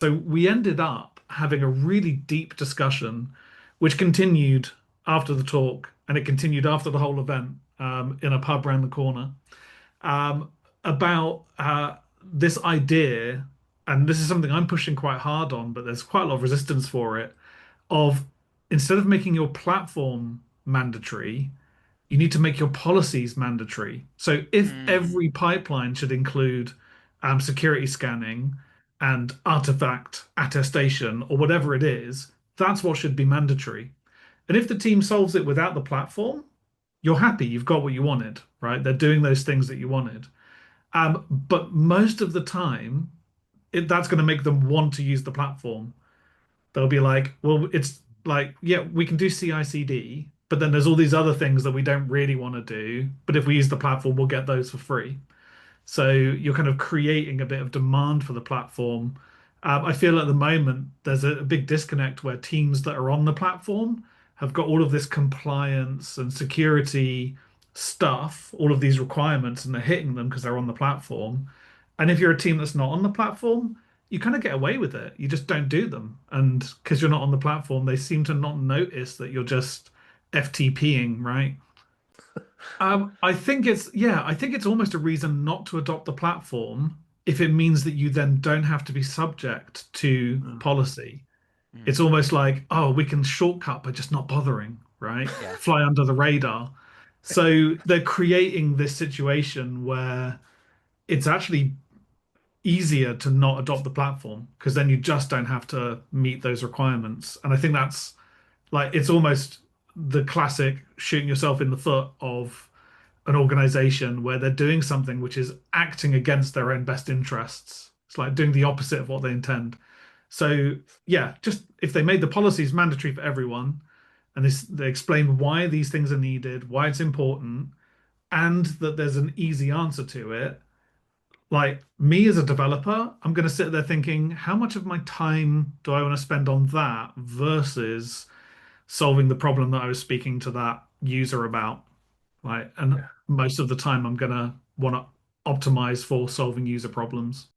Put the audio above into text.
So we ended up having a really deep discussion, which continued after the talk and it continued after the whole event in a pub around the corner um, about this idea. And this is something I'm pushing quite hard on, but there's quite a lot of resistance for it. Of instead of making your platform mandatory, you need to make your policies mandatory. So if Mm, every pipeline should include security scanning and artifact attestation or whatever it is, that's what should be mandatory. And if the team solves it without the platform, you're happy, you've got what you wanted, right? They're doing those things that you wanted. But most of the time, that's going to make them want to use the platform. They'll be like, well, it's like, yeah, we can do CI/CD, but then there's all these other things that we don't really want to do. But if we use the platform, we'll get those for free. So you're kind of creating a bit of demand for the platform. I feel at the moment there's a big disconnect where teams that are on the platform have got all of this compliance and security stuff, all of these requirements, and they're hitting them because they're on the platform. And if you're a team that's not on the platform, you kind of get away with it. You just don't do them. And because you're not on the platform, they seem to not notice that you're just FTPing, right? I think it's almost a reason not to adopt the platform if it means that you then don't have to be subject to mm, policy. mm. It's almost like, oh, we can shortcut by just not bothering, right? Yeah. Fly under the radar. So they're creating this situation where it's actually easier to not adopt the platform because then you just don't have to meet those requirements. And I think that's like it's almost the classic shooting yourself in the foot of an organization where they're doing something which is acting against their own best interests. It's like doing the opposite of what they intend. So yeah, just if they made the policies mandatory for everyone and they explain why these things are needed, why it's important, and that there's an easy answer to it, like me as a developer, I'm going to sit there thinking, how much of my time do I want to spend on that versus solving the problem that I was speaking to that user about? Right. And Yeah. most of the time, I'm going to want to optimize for solving user problems.